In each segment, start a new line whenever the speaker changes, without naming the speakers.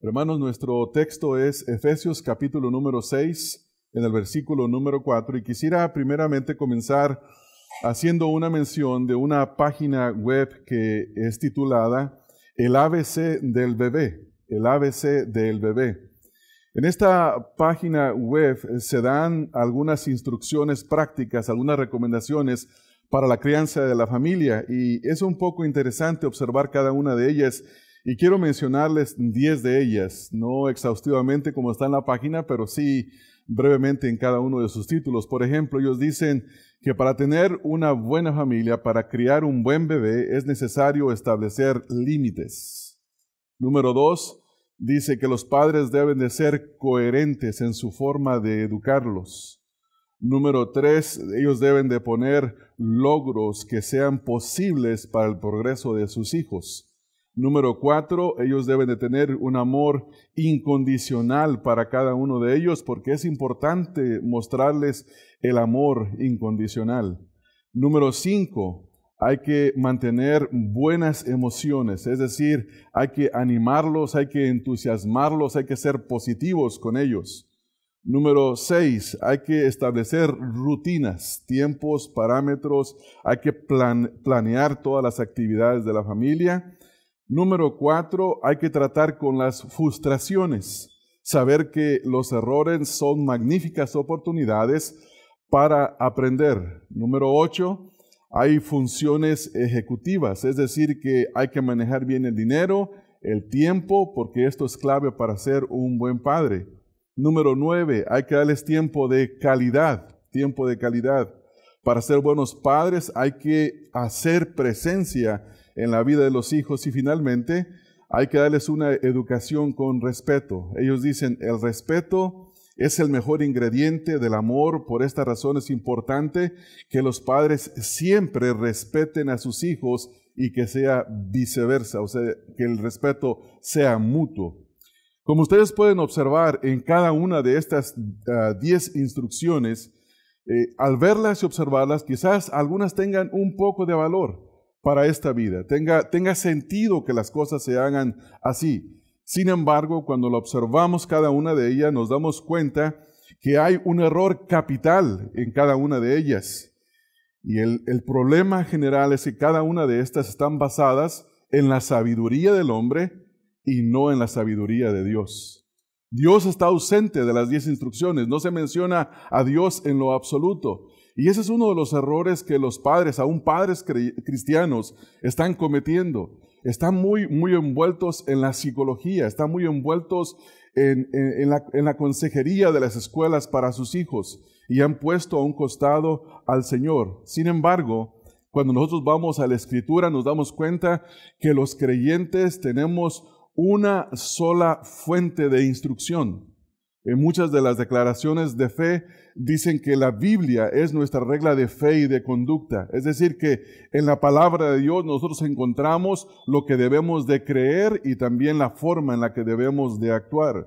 Hermanos, nuestro texto es Efesios capítulo número 6, en el versículo número 4, y quisiera primeramente comenzar haciendo una mención de una página web que es titulada El ABC del bebé, el ABC del bebé. En esta página web se dan algunas instrucciones prácticas, algunas recomendaciones para la crianza de la familia, y es un poco interesante observar cada una de ellas. Y quiero mencionarles 10 de ellas, no exhaustivamente como está en la página, pero sí brevemente en cada uno de sus títulos. Por ejemplo, ellos dicen que para tener una buena familia, para criar un buen bebé, es necesario establecer límites. Número 2, dice que los padres deben de ser coherentes en su forma de educarlos. Número 3, ellos deben de poner logros que sean posibles para el progreso de sus hijos. Número 4, ellos deben de tener un amor incondicional para cada uno de ellos, porque es importante mostrarles el amor incondicional. Número 5, hay que mantener buenas emociones, es decir, hay que animarlos, hay que entusiasmarlos, hay que ser positivos con ellos. Número 6, hay que establecer rutinas, tiempos, parámetros, hay que planear todas las actividades de la familia. Número 4, hay que tratar con las frustraciones, saber que los errores son magníficas oportunidades para aprender. Número 8, hay funciones ejecutivas, es decir, que hay que manejar bien el dinero, el tiempo, porque esto es clave para ser un buen padre. Número 9, hay que darles tiempo de calidad, tiempo de calidad. Para ser buenos padres hay que hacer presencia en la vida de los hijos y finalmente hay que darles una educación con respeto. Ellos dicen, el respeto es el mejor ingrediente del amor, por esta razón es importante que los padres siempre respeten a sus hijos y que sea viceversa, o sea, que el respeto sea mutuo. Como ustedes pueden observar en cada una de estas 10 instrucciones, al verlas y observarlas, quizás algunas tengan un poco de valor para esta vida, tenga sentido que las cosas se hagan así. Sin embargo, cuando lo observamos cada una de ellas, nos damos cuenta que hay un error capital en cada una de ellas. Y el problema general es que cada una de estas están basadas en la sabiduría del hombre y no en la sabiduría de Dios. Dios está ausente de las 10 instrucciones, no se menciona a Dios en lo absoluto. Y ese es uno de los errores que los padres, aún padres cristianos, están cometiendo. Están muy envueltos en la psicología, están muy envueltos en la consejería de las escuelas para sus hijos y han puesto a un costado al Señor. Sin embargo, cuando nosotros vamos a la Escritura nos damos cuenta que los creyentes tenemos una sola fuente de instrucción. En muchas de las declaraciones de fe dicen que la Biblia es nuestra regla de fe y de conducta. Es decir, que en la palabra de Dios nosotros encontramos lo que debemos de creer y también la forma en la que debemos de actuar.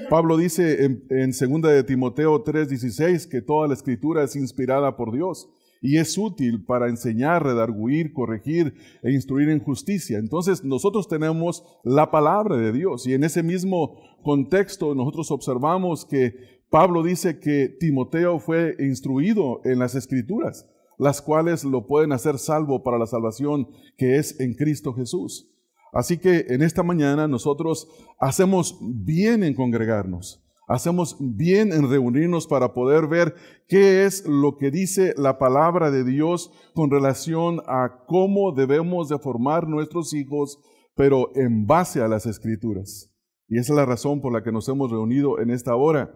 Pablo dice en 2 de Timoteo 3:16 que toda la Escritura es inspirada por Dios y es útil para enseñar, redarguir, corregir e instruir en justicia. Entonces nosotros tenemos la palabra de Dios y en ese mismo contexto nosotros observamos que Pablo dice que Timoteo fue instruido en las Escrituras, las cuales lo pueden hacer salvo para la salvación que es en Cristo Jesús. Así que en esta mañana nosotros hacemos bien en congregarnos. Hacemos bien en reunirnos para poder ver qué es lo que dice la palabra de Dios con relación a cómo debemos de formar nuestros hijos, pero en base a las Escrituras. Y esa es la razón por la que nos hemos reunido en esta hora.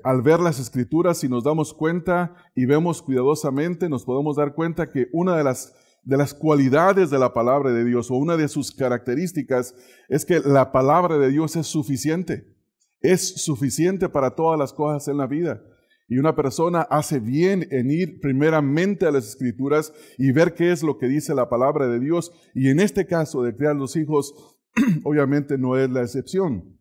Al ver las Escrituras, si nos damos cuenta y vemos cuidadosamente, nos podemos dar cuenta que una de las cualidades de la palabra de Dios o una de sus características es que la palabra de Dios es suficiente. Es suficiente para todas las cosas en la vida. Y una persona hace bien en ir primeramente a las Escrituras y ver qué es lo que dice la palabra de Dios. Y en este caso de criar los hijos, obviamente no es la excepción.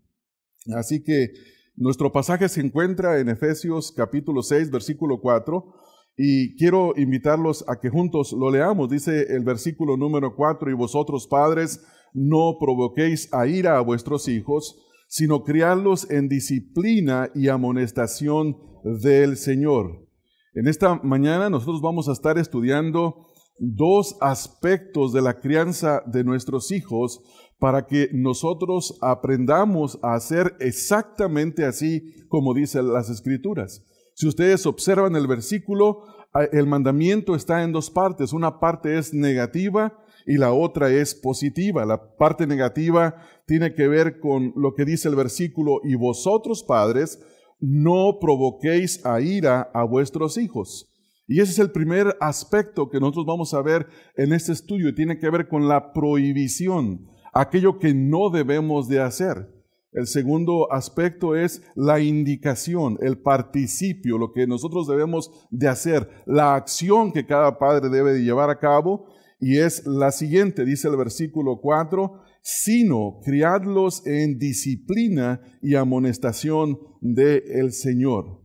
Así que nuestro pasaje se encuentra en Efesios capítulo 6, versículo 4. Y quiero invitarlos a que juntos lo leamos. Dice el versículo número 4, y vosotros padres, no provoquéis a ira a vuestros hijos, sino criarlos en disciplina y amonestación del Señor. En esta mañana nosotros vamos a estar estudiando dos aspectos de la crianza de nuestros hijos para que nosotros aprendamos a hacer exactamente así como dicen las Escrituras. Si ustedes observan el versículo, el mandamiento está en dos partes. Una parte es negativa y la otra es positiva. La parte negativa tiene que ver con lo que dice el versículo: y vosotros, padres, no provoquéis a ira a vuestros hijos. Y ese es el primer aspecto que nosotros vamos a ver en este estudio, y tiene que ver con la prohibición, aquello que no debemos de hacer. El segundo aspecto es la indicación, el participio, lo que nosotros debemos de hacer, la acción que cada padre debe de llevar a cabo, y es la siguiente, dice el versículo 4, sino criadlos en disciplina y amonestación del Señor.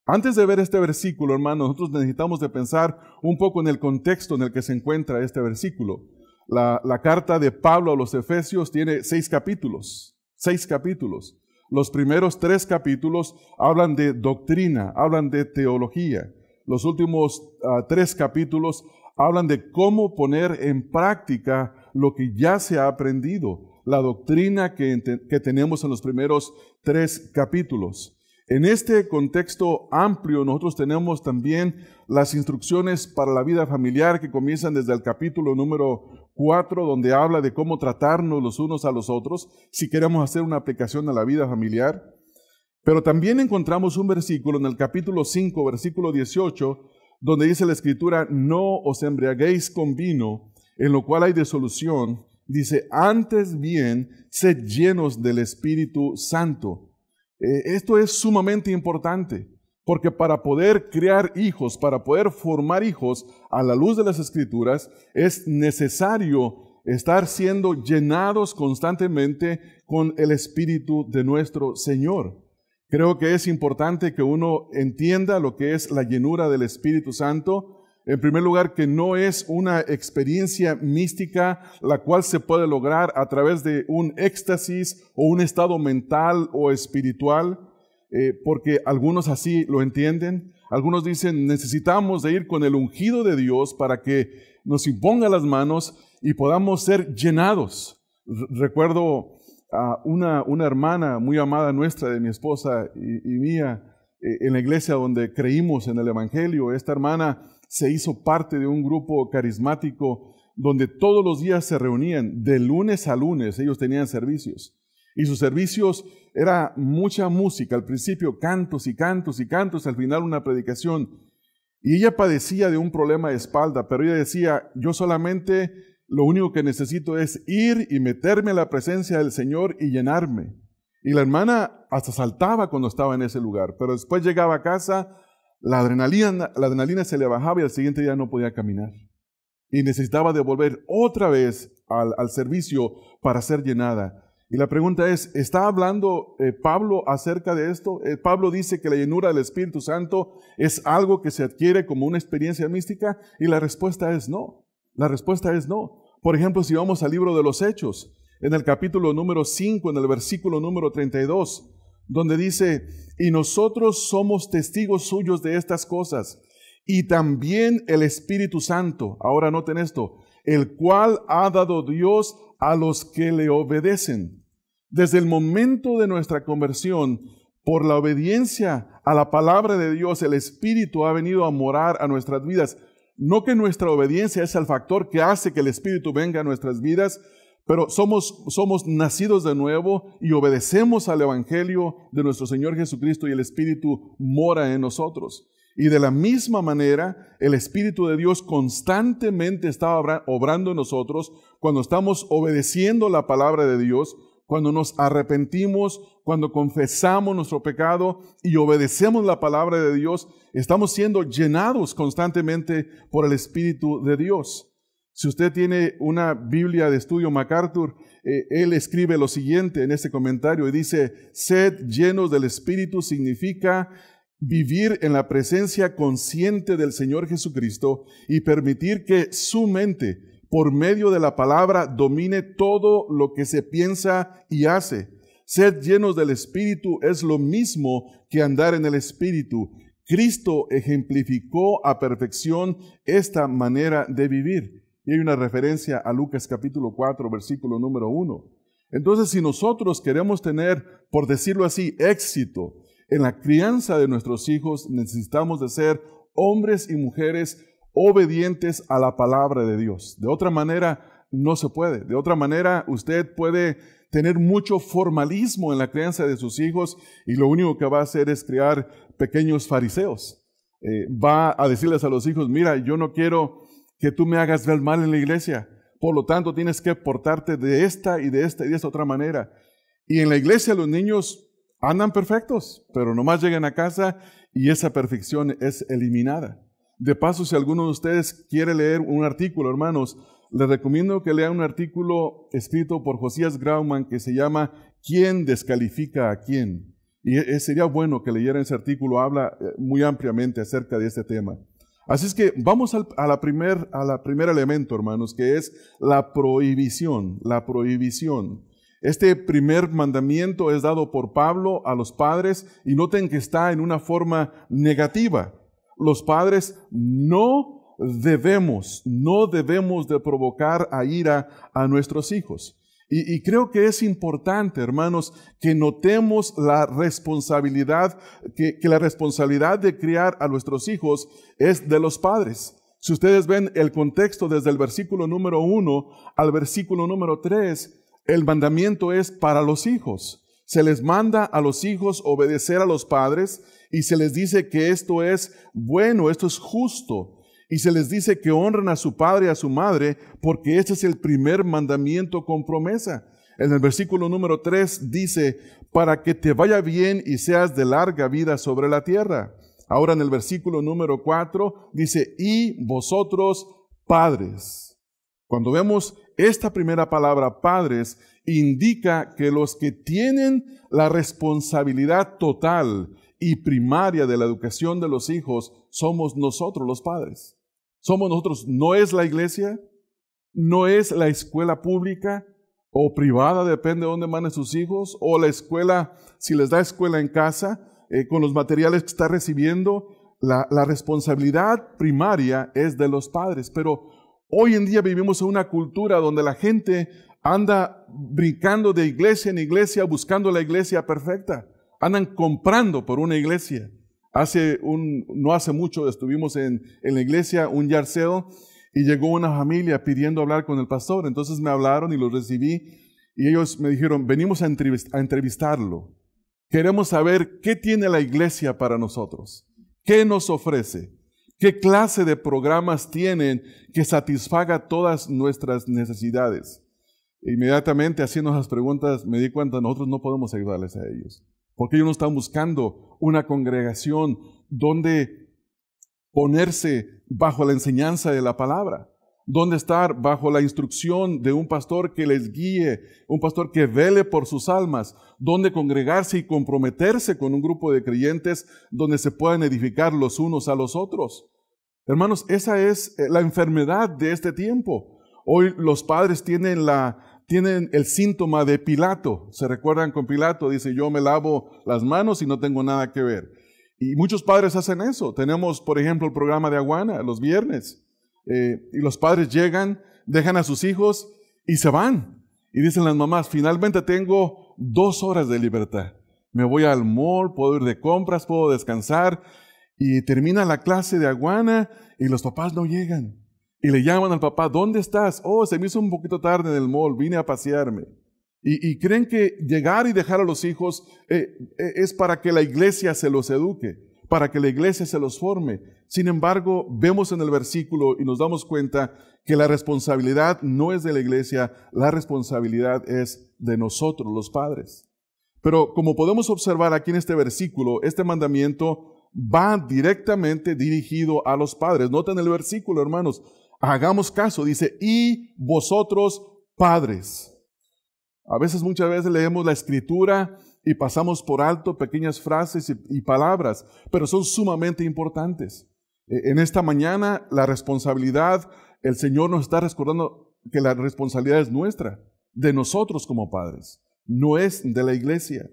Antes de ver este versículo, hermano, nosotros necesitamos de pensar un poco en el contexto en el que se encuentra este versículo. La carta de Pablo a los Efesios tiene 6 capítulos. 6 capítulos. Los primeros 3 capítulos hablan de doctrina, hablan de teología. Los últimos 3 capítulos hablan de cómo poner en práctica lo que ya se ha aprendido, la doctrina que tenemos en los primeros 3 capítulos. En este contexto amplio, nosotros tenemos también las instrucciones para la vida familiar que comienzan desde el capítulo número 4, donde habla de cómo tratarnos los unos a los otros, si queremos hacer una aplicación a la vida familiar. Pero también encontramos un versículo en el capítulo 5, versículo 18, donde dice la Escritura: no os embriaguéis con vino, en lo cual hay disolución. Dice: antes bien, sed llenos del Espíritu Santo. Esto es sumamente importante, porque para poder criar hijos, para poder formar hijos a la luz de las Escrituras, es necesario estar siendo llenados constantemente con el Espíritu de nuestro Señor. Creo que es importante que uno entienda lo que es la llenura del Espíritu Santo. En primer lugar, que no es una experiencia mística la cual se puede lograr a través de un éxtasis o un estado mental o espiritual, porque algunos así lo entienden. Algunos dicen: necesitamos de ir con el ungido de Dios para que nos imponga las manos y podamos ser llenados. Recuerdo a una hermana muy amada nuestra, de mi esposa y mía, en la iglesia donde creímos en el Evangelio. Esta hermana se hizo parte de un grupo carismático donde todos los días se reunían, de lunes a lunes ellos tenían servicios. Y sus servicios era mucha música, al principio cantos y cantos y cantos, al final una predicación. Y ella padecía de un problema de espalda, pero ella decía: yo solamente lo único que necesito es ir y meterme en la presencia del Señor y llenarme. Y la hermana hasta saltaba cuando estaba en ese lugar, pero después llegaba a casa, la adrenalina se le bajaba y al siguiente día no podía caminar. Y necesitaba de volver otra vez al servicio para ser llenada. Y la pregunta es: ¿está hablando Pablo acerca de esto? Pablo dice que la llenura del Espíritu Santo es algo que se adquiere como una experiencia mística, y la respuesta es no. La respuesta es no. Por ejemplo, si vamos al libro de los Hechos, en el capítulo número 5, en el versículo número 32, donde dice: y nosotros somos testigos suyos de estas cosas, y también el Espíritu Santo, ahora noten esto, el cual ha dado Dios a los que le obedecen. Desde el momento de nuestra conversión, por la obediencia a la palabra de Dios, el Espíritu ha venido a morar a nuestras vidas. No que nuestra obediencia es el factor que hace que el Espíritu venga a nuestras vidas, pero somos nacidos de nuevo y obedecemos al Evangelio de nuestro Señor Jesucristo, y el Espíritu mora en nosotros. Y de la misma manera, el Espíritu de Dios constantemente está obrando en nosotros cuando estamos obedeciendo la palabra de Dios, cuando nos arrepentimos, cuando confesamos nuestro pecado y obedecemos la palabra de Dios. Estamos siendo llenados constantemente por el Espíritu de Dios. Si usted tiene una Biblia de estudio MacArthur, él escribe lo siguiente en este comentario y dice: sed llenos del Espíritu significa vivir en la presencia consciente del Señor Jesucristo y permitir que su mente, por medio de la palabra, domine todo lo que se piensa y hace. Ser llenos del Espíritu es lo mismo que andar en el Espíritu. Cristo ejemplificó a perfección esta manera de vivir. Y hay una referencia a Lucas capítulo 4, versículo número 1. Entonces, si nosotros queremos tener, por decirlo así, éxito en la crianza de nuestros hijos, necesitamos de ser hombres y mujeres obedientes a la palabra de Dios. De otra manera, no se puede. De otra manera, usted puede tener mucho formalismo en la crianza de sus hijos y lo único que va a hacer es crear pequeños fariseos. Va a decirles a los hijos, mira, yo no quiero que tú me hagas ver mal en la iglesia, por lo tanto tienes que portarte de esta y de esta y de esta otra manera. Y en la iglesia los niños andan perfectos, pero nomás llegan a casa y esa perfección es eliminada. De paso, si alguno de ustedes quiere leer un artículo, hermanos, les recomiendo que lean un artículo escrito por Josías Grauman que se llama ¿Quién descalifica a quién? Y sería bueno que leyeran ese artículo, habla muy ampliamente acerca de este tema. Así es que vamos a la primer elemento, hermanos, que es la prohibición. La prohibición. Este primer mandamiento es dado por Pablo a los padres y noten que está en una forma negativa. Los padres no debemos de provocar a ira a nuestros hijos. Y creo que es importante, hermanos, que notemos la responsabilidad, que la responsabilidad de criar a nuestros hijos es de los padres. Si ustedes ven el contexto desde el versículo número 1 al versículo número 3, el mandamiento es para los hijos. Se les manda a los hijos obedecer a los padres y se les dice que esto es bueno, esto es justo. Y se les dice que honren a su padre y a su madre porque este es el primer mandamiento con promesa. En el versículo número 3 dice, para que te vaya bien y seas de larga vida sobre la tierra. Ahora en el versículo número 4 dice, y vosotros padres. Cuando vemos esta primera palabra, padres, indica que los que tienen la responsabilidad total y primaria de la educación de los hijos somos nosotros los padres. Somos nosotros, no es la iglesia, no es la escuela pública o privada, depende de dónde manden sus hijos, o la escuela, si les da escuela en casa, con los materiales que está recibiendo, la responsabilidad primaria es de los padres. Pero hoy en día vivimos en una cultura donde la gente anda brincando de iglesia en iglesia, buscando la iglesia perfecta. Andan comprando por una iglesia. No hace mucho estuvimos en la iglesia, un yard sale, y llegó una familia pidiendo hablar con el pastor. Entonces me hablaron y los recibí y ellos me dijeron, venimos a entrevistarlo. Queremos saber qué tiene la iglesia para nosotros, qué nos ofrece, qué clase de programas tienen que satisfaga todas nuestras necesidades. Inmediatamente haciendo esas preguntas me di cuenta, nosotros no podemos ayudarles a ellos. Porque ellos no están buscando una congregación donde ponerse bajo la enseñanza de la palabra, donde estar bajo la instrucción de un pastor que les guíe, un pastor que vele por sus almas, donde congregarse y comprometerse con un grupo de creyentes donde se puedan edificar los unos a los otros. Hermanos, esa es la enfermedad de este tiempo. Hoy los padres tienen el síntoma de Pilato. ¿Se recuerdan con Pilato? Dice, yo me lavo las manos y no tengo nada que ver. Y muchos padres hacen eso. Tenemos, por ejemplo, el programa de Aguana los viernes. Y los padres llegan, dejan a sus hijos y se van. Y dicen las mamás, finalmente tengo 2 horas de libertad. Me voy al mall, puedo ir de compras, puedo descansar. Y termina la clase de Aguana y los papás no llegan. Y le llaman al papá, ¿dónde estás? Oh, se me hizo un poquito tarde en el mall, vine a pasearme. Y creen que llegar y dejar a los hijos es para que la iglesia se los eduque, para que la iglesia se los forme. Sin embargo, vemos en el versículo y nos damos cuenta que la responsabilidad no es de la iglesia, la responsabilidad es de nosotros, los padres. Pero como podemos observar aquí en este versículo, este mandamiento va directamente dirigido a los padres. Noten el versículo, hermanos. Hagamos caso, dice, y vosotros padres. Muchas veces leemos la escritura y pasamos por alto pequeñas frases y palabras, pero son sumamente importantes. En esta mañana la responsabilidad, el Señor nos está recordando que la responsabilidad es nuestra, de nosotros como padres. no es de la iglesia.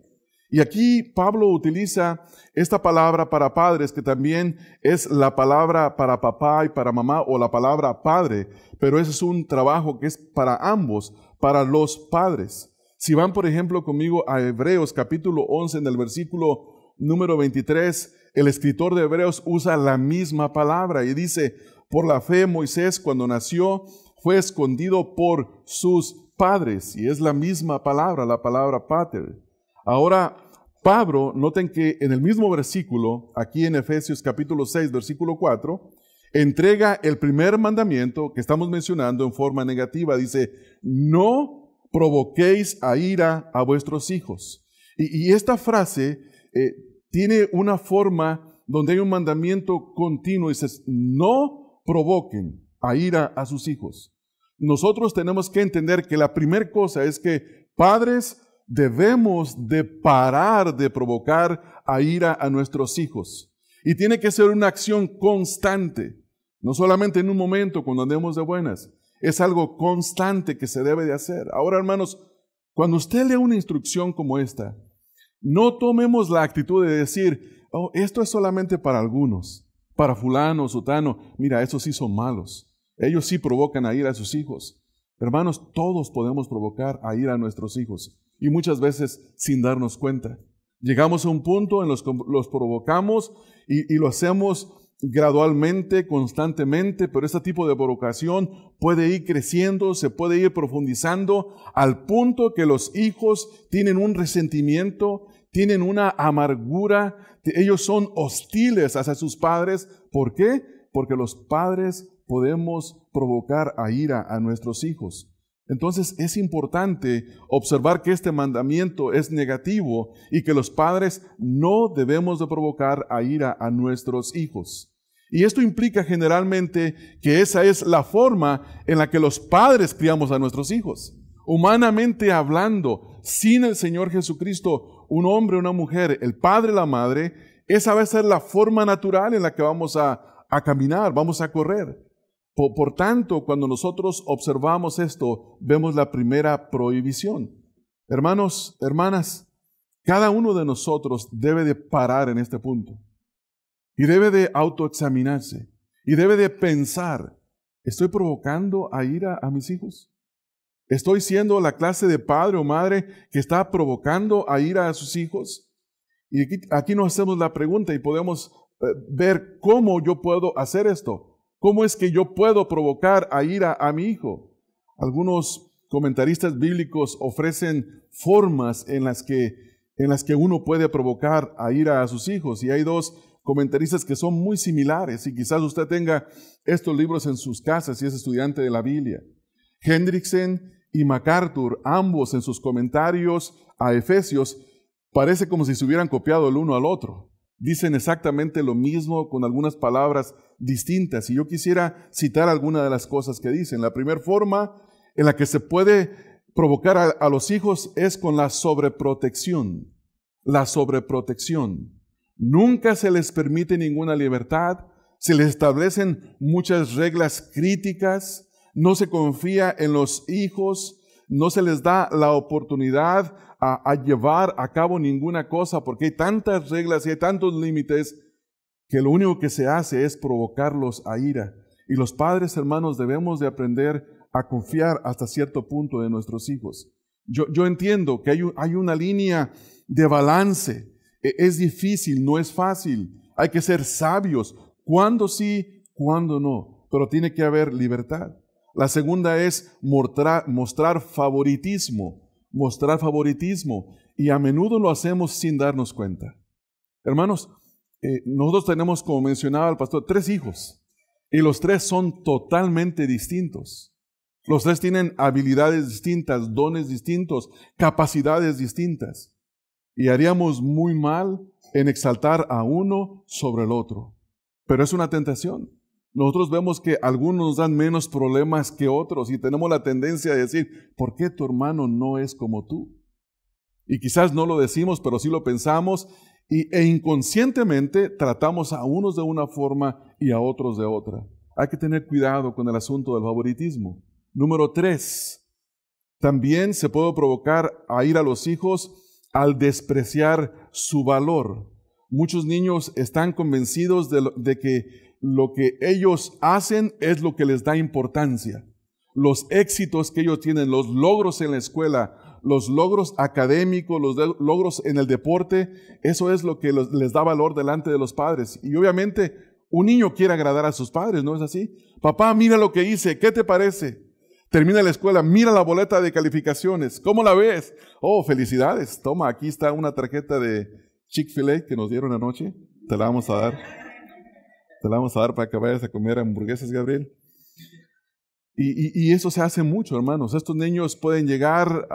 Y aquí Pablo utiliza esta palabra para padres, que también es la palabra para papá y para mamá, o la palabra padre, pero ese es un trabajo que es para ambos, para los padres. Si van, por ejemplo, conmigo a Hebreos capítulo 11, en el versículo número 23, el escritor de Hebreos usa la misma palabra y dice: por la fe Moisés, cuando nació, fue escondido por sus padres. Y es la misma palabra, la palabra pater. Ahora, Pablo, noten que en el mismo versículo, aquí en Efesios capítulo 6, versículo 4, entrega el primer mandamiento que estamos mencionando en forma negativa. Dice: no provoquéis a ira a vuestros hijos. Y esta frase tiene una forma donde hay un mandamiento continuo. Dice: no provoquen a ira a sus hijos. Nosotros tenemos que entender que la primera cosa es que padres debemos de parar de provocar a ira a nuestros hijos. Y tiene que ser una acción constante, no solamente en un momento cuando andemos de buenas. Es algo constante que se debe de hacer. Ahora, hermanos, cuando usted lee una instrucción como esta, no tomemos la actitud de decir: oh, esto es solamente para algunos, para fulano, sutano. Mira, esos sí son malos. Ellos sí provocan a ira a sus hijos. Hermanos, todos podemos provocar a ira a nuestros hijos. Y muchas veces sin darnos cuenta. Llegamos a un punto en los que los provocamos y lo hacemos gradualmente, constantemente, pero este tipo de provocación puede ir creciendo, se puede ir profundizando al punto que los hijos tienen un resentimiento, tienen una amargura, ellos son hostiles hacia sus padres. ¿Por qué? Porque los padres podemos provocar a ira a nuestros hijos. Entonces es importante observar que este mandamiento es negativo y que los padres no debemos de provocar a ira a nuestros hijos. Y esto implica generalmente que esa es la forma en la que los padres criamos a nuestros hijos. Humanamente hablando, sin el Señor Jesucristo, un hombre, una mujer, el padre, la madre, esa va a ser la forma natural en la que vamos a caminar, vamos a correr. Por tanto, cuando nosotros observamos esto, vemos la primera prohibición. Hermanos, hermanas, cada uno de nosotros debe de parar en este punto y debe de autoexaminarse y debe de pensar: ¿estoy provocando a ira a mis hijos? ¿Estoy siendo la clase de padre o madre que está provocando a ira a sus hijos? Y aquí nos hacemos la pregunta y podemos ver cómo yo puedo hacer esto. ¿Cómo es que yo puedo provocar a ira a mi hijo? Algunos comentaristas bíblicos ofrecen formas en las que uno puede provocar a ira a sus hijos. Y hay dos comentaristas que son muy similares. Y quizás usted tenga estos libros en sus casas si es estudiante de la Biblia. Hendrickson y MacArthur, ambos en sus comentarios a Efesios, parece como si se hubieran copiado el uno al otro. Dicen exactamente lo mismo con algunas palabras distintas. Y yo quisiera citar algunas de las cosas que dicen. La primera forma en la que se puede provocar a los hijos es con la sobreprotección. La sobreprotección. Nunca se les permite ninguna libertad. Se les establecen muchas reglas críticas. No se confía en los hijos. No se les da la oportunidad a llevar a cabo ninguna cosa, porque hay tantas reglas y hay tantos límites que lo único que se hace es provocarlos a ira. Y los padres, hermanos, debemos de aprender a confiar hasta cierto punto de nuestros hijos. Yo entiendo que hay una línea de balance. Es difícil, no es fácil. Hay que ser sabios. Cuándo sí, cuándo no. Pero tiene que haber libertad. La segunda es mostrar favoritismo. Mostrar favoritismo. Y a menudo lo hacemos sin darnos cuenta. Hermanos, nosotros tenemos, como mencionaba el pastor, 3 hijos. Y los 3 son totalmente distintos. Los 3 tienen habilidades distintas, dones distintos, capacidades distintas. Y haríamos muy mal en exaltar a uno sobre el otro. Pero es una tentación. Nosotros vemos que algunos nos dan menos problemas que otros y tenemos la tendencia de decir: ¿por qué tu hermano no es como tú? Y quizás no lo decimos, pero sí lo pensamos e inconscientemente tratamos a unos de una forma y a otros de otra. Hay que tener cuidado con el asunto del favoritismo. Número 3, También se puede provocar a ir a los hijos al despreciar su valor. Muchos niños están convencidos de que lo que ellos hacen es lo que les da importancia. Los éxitos que ellos tienen, los logros en la escuela, los logros académicos, los logros en el deporte, eso es lo que les da valor delante de los padres. Y obviamente un niño quiere agradar a sus padres, ¿no es así? Papá, mira lo que hice, ¿qué te parece? Termina la escuela, mira la boleta de calificaciones, ¿cómo la ves? Oh, felicidades, toma, aquí está una tarjeta de Chick-fil-A que nos dieron anoche, te la vamos a dar. Te la vamos a dar para que vayas a comer hamburguesas, Gabriel. Y eso se hace mucho, hermanos. Estos niños pueden llegar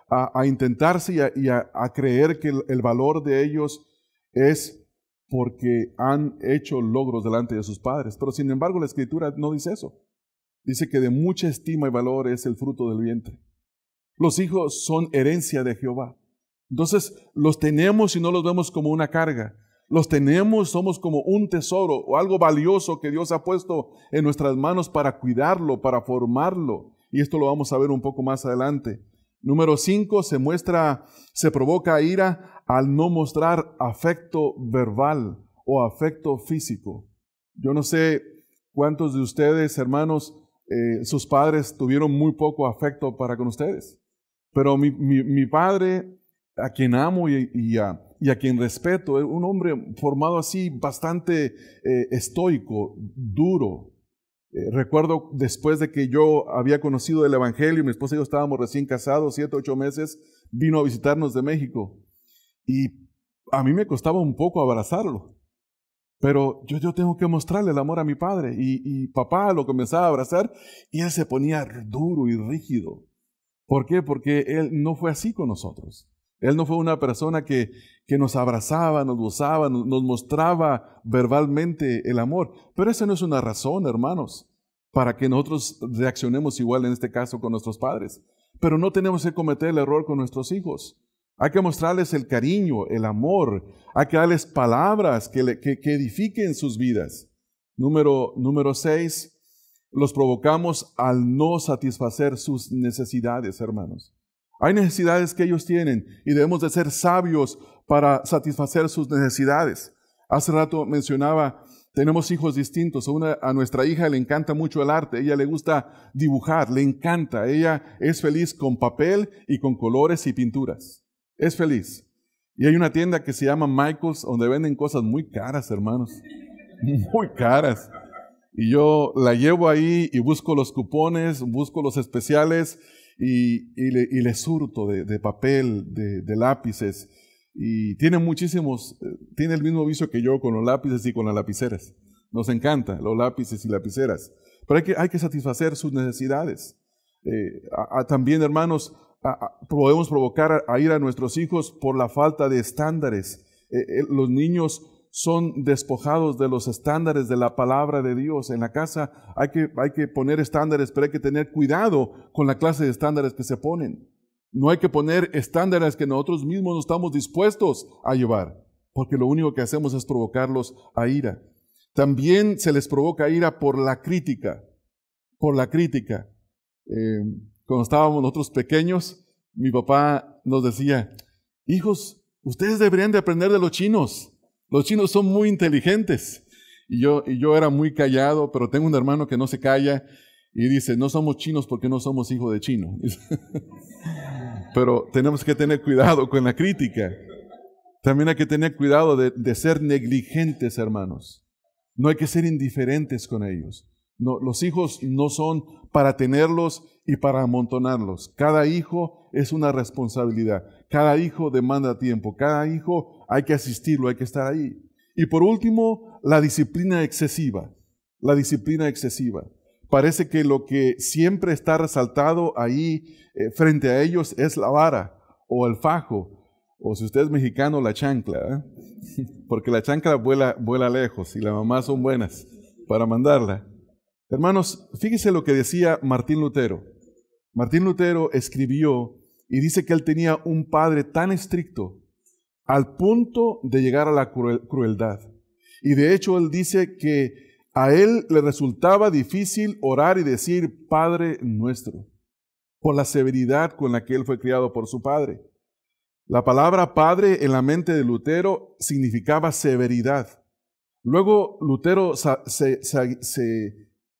a intentarse y a creer que el valor de ellos es porque han hecho logros delante de sus padres. Pero sin embargo la Escritura no dice eso. Dice que de mucha estima y valor es el fruto del vientre. Los hijos son herencia de Jehová. Entonces los tenemos y no los vemos como una carga. Los tenemos, somos como un tesoro o algo valioso que Dios ha puesto en nuestras manos para cuidarlo, para formarlo. Y esto lo vamos a ver un poco más adelante. Número 5, se provoca ira al no mostrar afecto verbal o afecto físico. Yo no sé cuántos de ustedes, hermanos, sus padres tuvieron muy poco afecto para con ustedes. Pero mi padre, a quien amo y a quien respeto, es un hombre formado así, bastante estoico, duro. Recuerdo después de que yo había conocido el Evangelio, mi esposa y yo estábamos recién casados, 7, 8 meses, vino a visitarnos de México. Y a mí me costaba un poco abrazarlo. Pero yo tengo que mostrarle el amor a mi padre. Y papá lo comenzaba a abrazar y él se ponía duro y rígido. ¿Por qué? Porque él no fue así con nosotros. Él no fue una persona que nos abrazaba, nos gozaba, nos mostraba verbalmente el amor. Pero esa no es una razón, hermanos, para que nosotros reaccionemos igual en este caso con nuestros padres. Pero no tenemos que cometer el error con nuestros hijos. Hay que mostrarles el cariño, el amor. Hay que darles palabras que edifiquen sus vidas. Número 6, los provocamos al no satisfacer sus necesidades, hermanos. Hay necesidades que ellos tienen y debemos de ser sabios para satisfacer sus necesidades. Hace rato mencionaba, tenemos hijos distintos. A nuestra hija le encanta mucho el arte, ella le gusta dibujar, le encanta. Ella es feliz con papel y con colores y pinturas. Es feliz. Y hay una tienda que se llama Michael's donde venden cosas muy caras, hermanos. Muy caras. Y yo la llevo ahí y busco los cupones, busco los especiales y le surto de papel, de lápices. Y tiene muchísimos, tiene el mismo vicio que yo con los lápices y con las lapiceras. Nos encanta los lápices y lapiceras. Pero hay que satisfacer sus necesidades. También, hermanos, podemos provocar a ir a nuestros hijos por la falta de estándares. Los niños son despojados de los estándares de la palabra de Dios. En la casa hay que poner estándares, pero hay que tener cuidado con la clase de estándares que se ponen. No hay que poner estándares que nosotros mismos no estamos dispuestos a llevar, porque lo único que hacemos es provocarlos a ira. También se les provoca ira por la crítica. Por la crítica. Cuando estábamos nosotros pequeños, mi papá nos decía, hijos, ustedes deberían de aprender de los chinos. Los chinos son muy inteligentes. Y yo era muy callado, pero tengo un hermano que no se calla y dice, no somos chinos porque no somos hijos de chino. Pero tenemos que tener cuidado con la crítica. También hay que tener cuidado de ser negligentes, hermanos. No hay que ser indiferentes con ellos. No, los hijos no son para tenerlos y para amontonarlos. Cada hijo es una responsabilidad. Cada hijo demanda tiempo. Cada hijo hay que asistirlo, hay que estar ahí. Y por último, la disciplina excesiva. La disciplina excesiva. Parece que lo que siempre está resaltado ahí frente a ellos es la vara o el fajo. O si usted es mexicano, la chancla. Porque la chancla vuela lejos y las mamás son buenas para mandarla. Hermanos, fíjese lo que decía Martín Lutero. Martín Lutero escribió y dice que él tenía un padre tan estricto al punto de llegar a la crueldad. Y de hecho él dice que a él le resultaba difícil orar y decir Padre nuestro, por la severidad con la que él fue criado por su padre. La palabra padre en la mente de Lutero significaba severidad. Luego Lutero se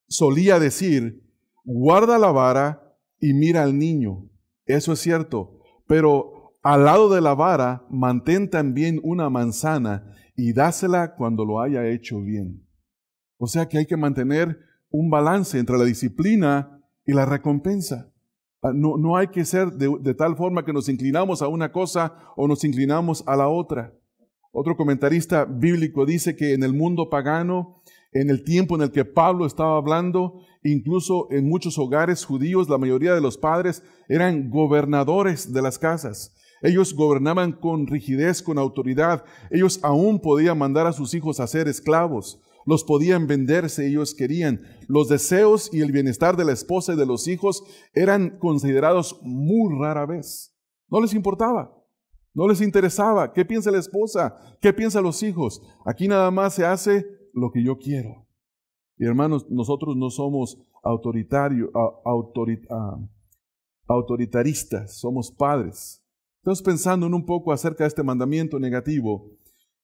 solía decir, guarda la vara y mira al niño. Eso es cierto, pero al lado de la vara mantén también una manzana y dásela cuando lo haya hecho bien. O sea que hay que mantener un balance entre la disciplina y la recompensa. No hay que ser de tal forma que nos inclinamos a una cosa o nos inclinamos a la otra. Otro comentarista bíblico dice que en el mundo pagano, en el tiempo en el que Pablo estaba hablando, incluso en muchos hogares judíos, la mayoría de los padres eran gobernadores de las casas. Ellos gobernaban con rigidez, con autoridad. Ellos aún podían mandar a sus hijos a ser esclavos. Los podían vender si ellos querían. Los deseos y el bienestar de la esposa y de los hijos eran considerados muy rara vez. No les importaba, no les interesaba. ¿Qué piensa la esposa? ¿Qué piensan los hijos? Aquí nada más se hace lo que yo quiero. Y hermanos, nosotros no somos autoritaristas, somos padres. Entonces, pensando en un poco acerca de este mandamiento negativo,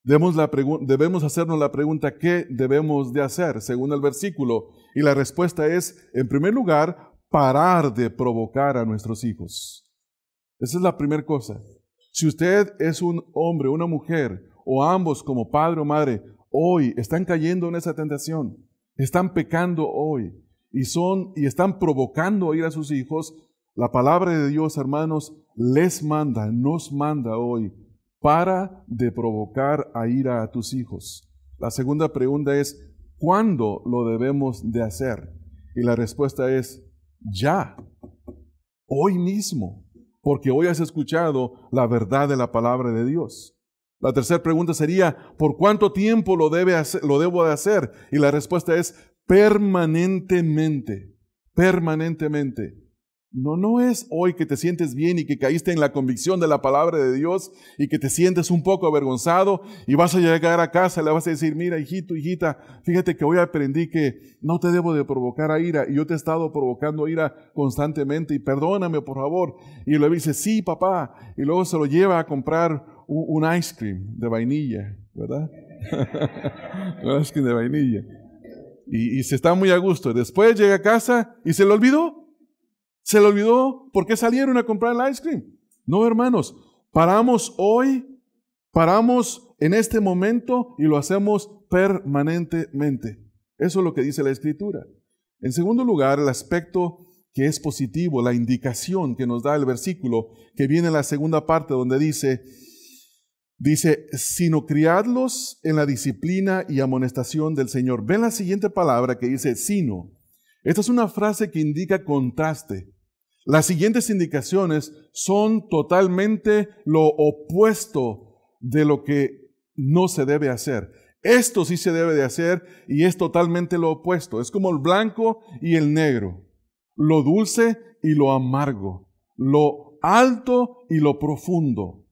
debemos hacernos la pregunta, ¿qué debemos de hacer? Según el versículo. Y la respuesta es, en primer lugar, parar de provocar a nuestros hijos. Esa es la primera cosa. Si usted es un hombre, una mujer, o ambos como padre o madre, hoy están cayendo en esa tentación, están pecando hoy, y están provocando a ir a sus hijos, la palabra de Dios, hermanos, nos manda hoy, para de provocar a ira a tus hijos. La segunda pregunta es, ¿cuándo lo debemos de hacer? Y la respuesta es, ya, hoy mismo, porque hoy has escuchado la verdad de la palabra de Dios. La tercera pregunta sería, ¿por cuánto tiempo lo debo de hacer? Y la respuesta es, permanentemente, permanentemente. No es hoy que te sientes bien y que caíste en la convicción de la palabra de Dios y que te sientes un poco avergonzado y vas a llegar a casa y le vas a decir, mira, hijito, hijita, fíjate que hoy aprendí que no te debo de provocar a ira y yo te he estado provocando ira constantemente y perdóname por favor. Y luego dice, sí, papá, y luego se lo lleva a comprar un ice cream de vainilla, ¿verdad? Un ice cream de vainilla. Y se está muy a gusto. Después llega a casa y se le olvidó. Se le olvidó por qué salieron a comprar el ice cream. No, hermanos, paramos hoy, paramos en este momento y lo hacemos permanentemente. Eso es lo que dice la Escritura. En segundo lugar, el aspecto que es positivo, la indicación que nos da el versículo que viene en la segunda parte donde dice, sino criadlos en la disciplina y amonestación del Señor. Ven la siguiente palabra que dice, sino. Esta es una frase que indica contraste. Las siguientes indicaciones son totalmente lo opuesto de lo que no se debe hacer. Esto sí se debe de hacer y es totalmente lo opuesto. Es como el blanco y el negro, lo dulce y lo amargo, lo alto y lo profundo.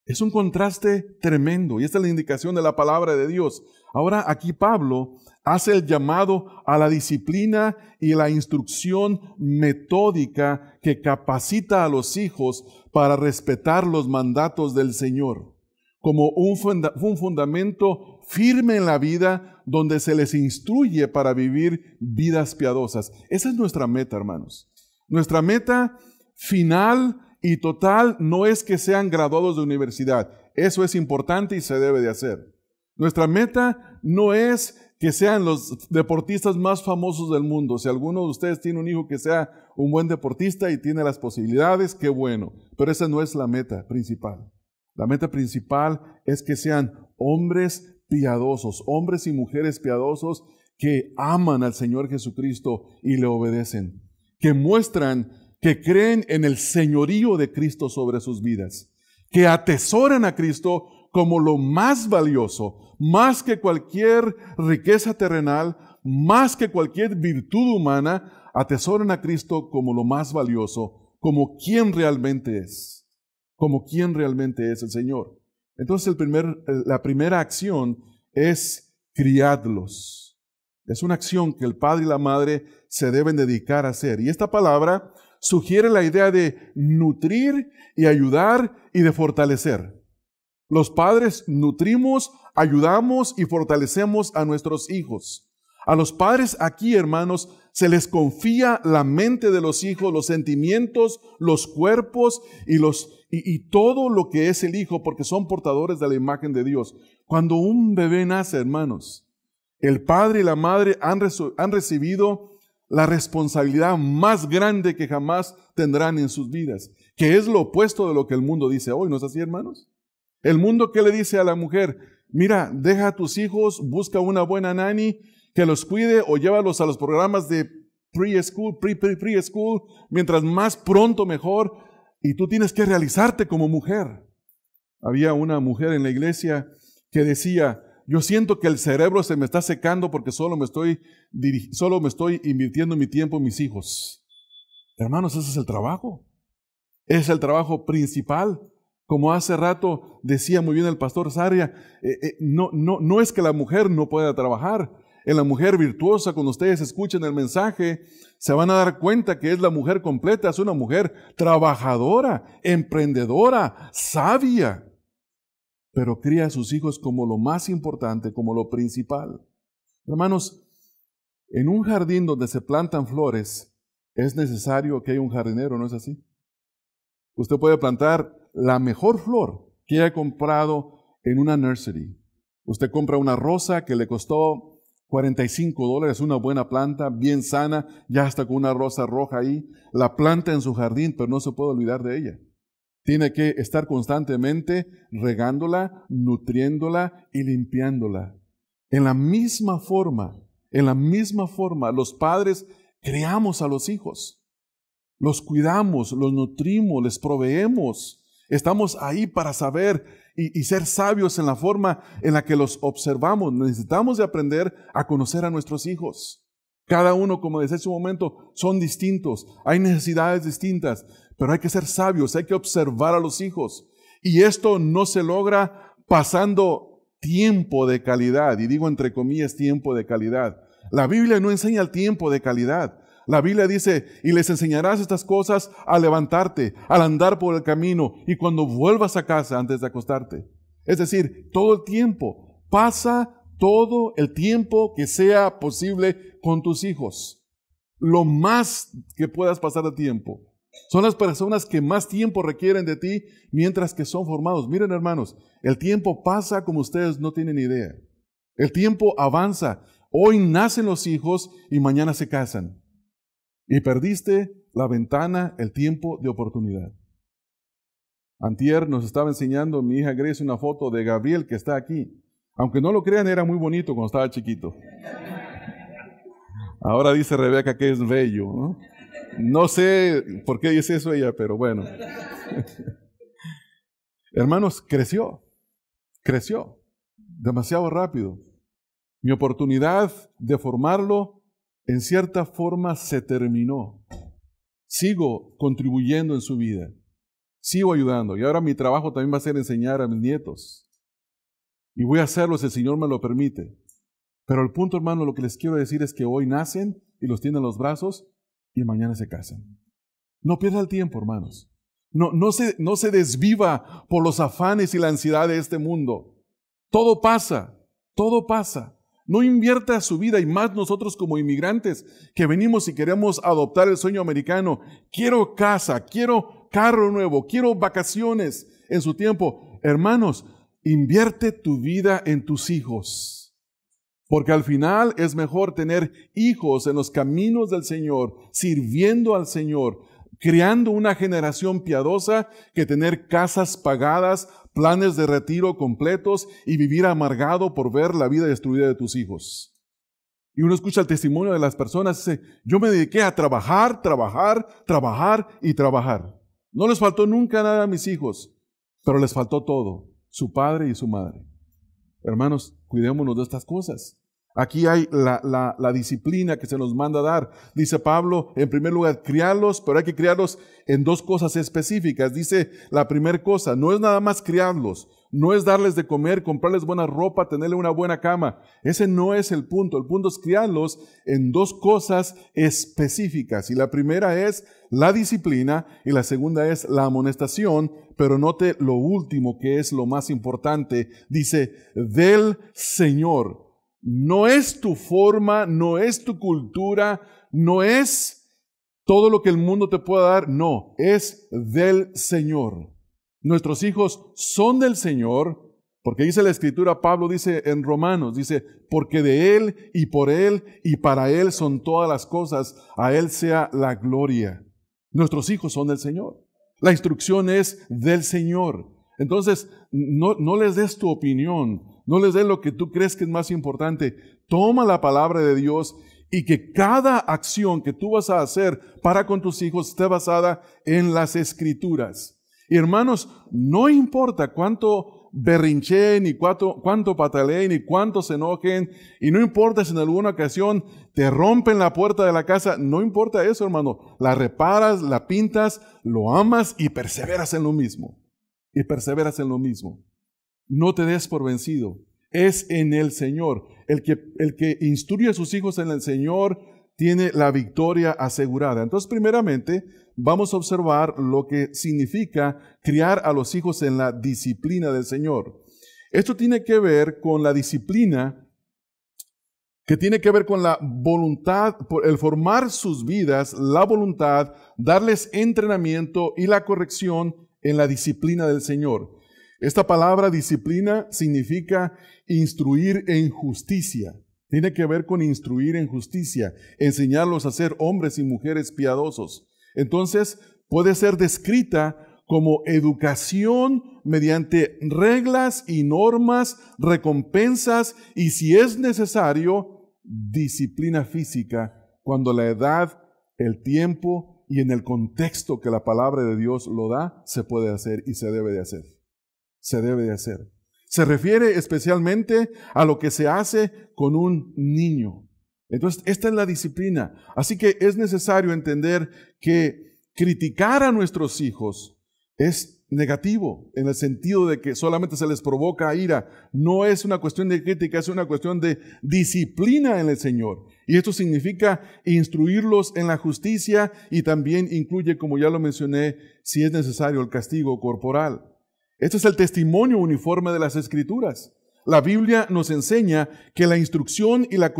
Es un contraste tremendo y esta es la indicación de la palabra de Dios. Ahora aquí Pablo hace el llamado a la disciplina y la instrucción metódica que capacita a los hijos para respetar los mandatos del Señor, como un fundamento firme en la vida donde se les instruye para vivir vidas piadosas. Esa es nuestra meta, hermanos. Nuestra meta final y total no es que sean graduados de universidad. Eso es importante y se debe de hacer. Nuestra meta no es que sean los deportistas más famosos del mundo. Si alguno de ustedes tiene un hijo que sea un buen deportista y tiene las posibilidades, qué bueno. Pero esa no es la meta principal. La meta principal es que sean hombres piadosos, hombres y mujeres piadosos que aman al Señor Jesucristo y le obedecen, que muestran que creen en el señorío de Cristo sobre sus vidas, que atesoran a Cristo como lo más valioso, más que cualquier riqueza terrenal, más que cualquier virtud humana, atesoran a Cristo como lo más valioso, como quien realmente es el Señor. Entonces la primera acción es criadlos. Es una acción que el padre y la madre se deben dedicar a hacer. Y esta palabra sugiere la idea de nutrir y ayudar y de fortalecer. Los padres nutrimos, ayudamos y fortalecemos a nuestros hijos. A los padres aquí, hermanos, se les confía la mente de los hijos, los sentimientos, los cuerpos y todo lo que es el hijo, porque son portadores de la imagen de Dios. Cuando un bebé nace, hermanos, el padre y la madre han recibido la responsabilidad más grande que jamás tendrán en sus vidas, que es lo opuesto de lo que el mundo dice hoy. ¿No es así, hermanos? El mundo, ¿qué le dice a la mujer? Mira, deja a tus hijos, busca una buena nanny que los cuide o llévalos a los programas de preschool, preschool, mientras más pronto mejor, y tú tienes que realizarte como mujer. Había una mujer en la iglesia que decía, yo siento que el cerebro se me está secando porque solo me estoy invirtiendo mi tiempo en mis hijos. Hermanos, ese es el trabajo. Es el trabajo principal. Como hace rato decía muy bien el pastor Sarria, no es que la mujer no pueda trabajar. En la mujer virtuosa, cuando ustedes escuchen el mensaje, se van a dar cuenta que es la mujer completa, es una mujer trabajadora, emprendedora, sabia, pero cría a sus hijos como lo más importante, como lo principal. Hermanos, en un jardín donde se plantan flores, es necesario que haya un jardinero, ¿no es así? Usted puede plantar la mejor flor que haya comprado en una nursery. Usted compra una rosa que le costó $45, una buena planta, bien sana, ya está con una rosa roja ahí. La planta en su jardín, pero no se puede olvidar de ella. Tiene que estar constantemente regándola, nutriéndola y limpiándola. En la misma forma, los padres criamos a los hijos. Los cuidamos, los nutrimos, les proveemos. Estamos ahí para saber y ser sabios en la forma en la que los observamos. Necesitamos de aprender a conocer a nuestros hijos. Cada uno, como decía hace un momento, son distintos. Hay necesidades distintas, pero hay que ser sabios, hay que observar a los hijos. Y esto no se logra pasando tiempo de calidad. Y digo entre comillas tiempo de calidad. La Biblia no enseña el tiempo de calidad. La Biblia dice, y les enseñarás estas cosas al levantarte, al andar por el camino y cuando vuelvas a casa antes de acostarte. Es decir, todo el tiempo, pasa todo el tiempo que sea posible con tus hijos. Lo más que puedas pasar de tiempo. Son las personas que más tiempo requieren de ti mientras que son formados. Miren, hermanos, el tiempo pasa como ustedes no tienen idea. El tiempo avanza. Hoy nacen los hijos y mañana se casan. Y perdiste la ventana, el tiempo de oportunidad. Antier nos estaba enseñando mi hija Grace una foto de Gabriel que está aquí. Aunque no lo crean, era muy bonito cuando estaba chiquito. Ahora dice Rebeca que es bello, ¿no? No sé por qué dice eso ella, pero bueno. Hermanos, creció demasiado rápido. Mi oportunidad de formarlo en cierta forma se terminó. Sigo contribuyendo en su vida. Sigo ayudando. Y ahora mi trabajo también va a ser enseñar a mis nietos. Y voy a hacerlo si el Señor me lo permite. Pero el punto, hermano, lo que les quiero decir es que hoy nacen y los tienen en los brazos y mañana se casan. No pierda el tiempo, hermanos. No se desviva por los afanes y la ansiedad de este mundo. Todo pasa. No invierta su vida, y más nosotros como inmigrantes que venimos y queremos adoptar el sueño americano. Quiero casa, quiero carro nuevo, quiero vacaciones en su tiempo. Hermanos, invierte tu vida en tus hijos. Porque al final es mejor tener hijos en los caminos del Señor, sirviendo al Señor, creando una generación piadosa, que tener casas pagadas, planes de retiro completos y vivir amargado por ver la vida destruida de tus hijos. Y uno escucha el testimonio de las personas y dice, yo me dediqué a trabajar y trabajar. No les faltó nunca nada a mis hijos, pero les faltó todo, su padre y su madre. Hermanos, cuidémonos de estas cosas. Aquí hay la disciplina que se nos manda a dar. Dice Pablo, en primer lugar, criarlos, pero hay que criarlos en dos cosas específicas. Dice la primera cosa, no es nada más criarlos, no es darles de comer, comprarles buena ropa, tenerle una buena cama. Ese no es el punto es criarlos en dos cosas específicas. Y la primera es la disciplina y la segunda es la amonestación, pero note lo último que es lo más importante. Dice, del Señor. No es tu forma, no es tu cultura, no es todo lo que el mundo te pueda dar, no, es del Señor. Nuestros hijos son del Señor, porque dice la Escritura, Pablo dice en Romanos, dice, porque de Él y por Él y para Él son todas las cosas, a Él sea la gloria. Nuestros hijos son del Señor. La instrucción es del Señor. Entonces, no les des tu opinión, no les des lo que tú crees que es más importante. Toma la palabra de Dios y que cada acción que tú vas a hacer para con tus hijos esté basada en las Escrituras. Y hermanos, no importa cuánto berrinchen, ni cuánto pataleen, ni cuánto se enojen, y no importa si en alguna ocasión te rompen la puerta de la casa, no importa eso, hermano. La reparas, la pintas, lo amas y perseveras en lo mismo. Y perseveras en lo mismo. No te des por vencido. Es en el Señor. El que instruye a sus hijos en el Señor tiene la victoria asegurada. Entonces, primeramente, vamos a observar lo que significa criar a los hijos en la disciplina del Señor. Esto tiene que ver con la disciplina, que tiene que ver con la voluntad, el formar sus vidas, la voluntad, darles entrenamiento y la corrección en la disciplina del Señor. Esta palabra disciplina significa instruir en justicia. Tiene que ver con instruir en justicia, enseñarlos a ser hombres y mujeres piadosos. Entonces, puede ser descrita como educación mediante reglas y normas, recompensas y, si es necesario, disciplina física cuando la edad, el tiempo y en el contexto que la palabra de Dios lo da, se puede hacer y se debe de hacer. Se debe de hacer. Se refiere especialmente a lo que se hace con un niño. Entonces, esta es la disciplina. Así que es necesario entender que criticar a nuestros hijos es negativo, en el sentido de que solamente se les provoca ira. No es una cuestión de crítica, es una cuestión de disciplina en el Señor. Y esto significa instruirlos en la justicia y también incluye, como ya lo mencioné, si es necesario, el castigo corporal. Este es el testimonio uniforme de las Escrituras. La Biblia nos enseña que la instrucción y la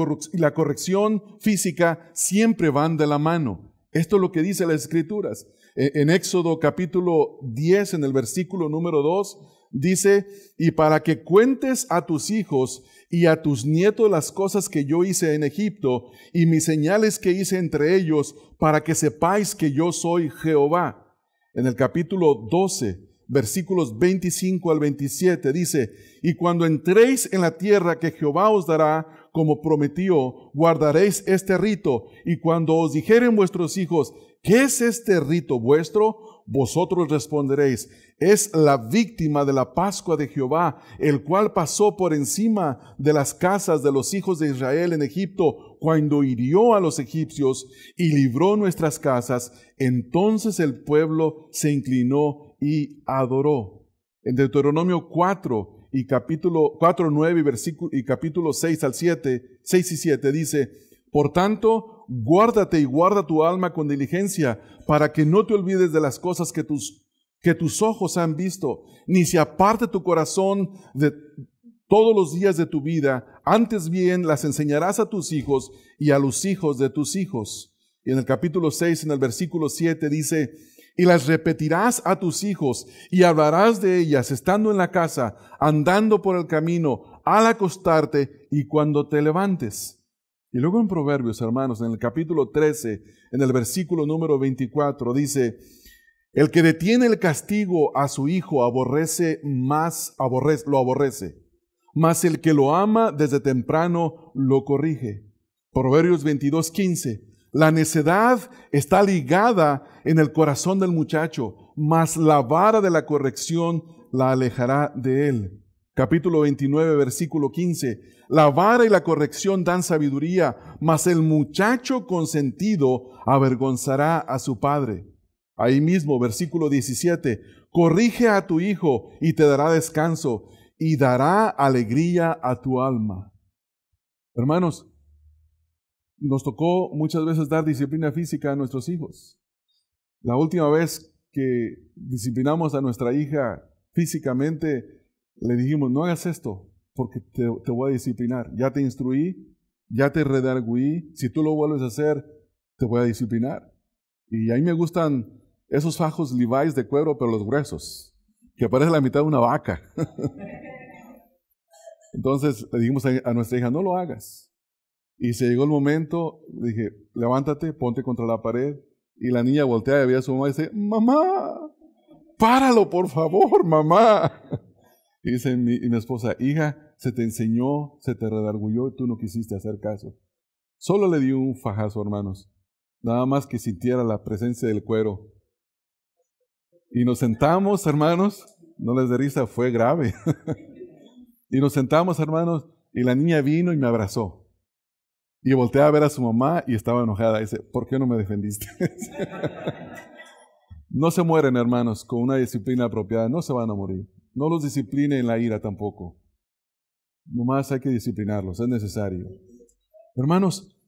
corrección física siempre van de la mano. Esto es lo que dice las Escrituras. En Éxodo capítulo 10, en el versículo número 2, dice, y para que cuentes a tus hijos y a tus nietos las cosas que yo hice en Egipto y mis señales que hice entre ellos, para que sepáis que yo soy Jehová. En el capítulo 12, versículos 25 al 27 dice, y cuando entréis en la tierra que Jehová os dará, como prometió, guardaréis este rito, y cuando os dijeren vuestros hijos, ¿qué es este rito vuestro? Vosotros responderéis, es la víctima de la Pascua de Jehová, el cual pasó por encima de las casas de los hijos de Israel en Egipto, cuando hirió a los egipcios y libró nuestras casas. Entonces el pueblo se inclinó y adoró. En Deuteronomio 4 y capítulo 4, 9 y capítulo 6 al 7, 6 y 7 dice, por tanto, guárdate y guarda tu alma con diligencia, para que no te olvides de las cosas que tus ojos han visto, ni se aparte tu corazón de todos los días de tu vida. Antes bien las enseñarás a tus hijos y a los hijos de tus hijos. Y en el capítulo 6, en el versículo 7 dice, y las repetirás a tus hijos y hablarás de ellas estando en la casa, andando por el camino, al acostarte y cuando te levantes. Y luego en Proverbios, hermanos, en el capítulo 13, en el versículo número 24, dice, el que detiene el castigo a su hijo lo aborrece, mas el que lo ama desde temprano lo corrige. Proverbios 22:15, la necedad está ligada en el corazón del muchacho, mas la vara de la corrección la alejará de él. capítulo 29, versículo 15. La vara y la corrección dan sabiduría, mas el muchacho consentido avergonzará a su padre. Ahí mismo, versículo 17. Corrige a tu hijo y te dará descanso y dará alegría a tu alma. Hermanos, nos tocó muchas veces dar disciplina física a nuestros hijos. La última vez que disciplinamos a nuestra hija físicamente, le dijimos, no hagas esto, porque te voy a disciplinar. Ya te instruí, ya te redarguí, si tú lo vuelves a hacer, te voy a disciplinar. Y a mí me gustan esos fajos Levi's de cuero, pero los gruesos, que parece la mitad de una vaca. Entonces le dijimos a nuestra hija, no lo hagas. Y se llegó el momento, le dije, levántate, ponte contra la pared. Y la niña voltea y veía a su mamá y dice, mamá, páralo por favor, mamá. Y dice mi esposa, hija, se te enseñó, se te redargulló y tú no quisiste hacer caso. Solo le di un fajazo, hermanos. Nada más que sintiera la presencia del cuero. Y nos sentamos, hermanos, no les dé risa, fue grave. Y nos sentamos, hermanos, y la niña vino y me abrazó. Y volteé a ver a su mamá y estaba enojada. Dice, ¿por qué no me defendiste? No se mueren, hermanos, con una disciplina apropiada. No se van a morir. No los discipline en la ira tampoco. Nomás hay que disciplinarlos, es necesario. Hermanos,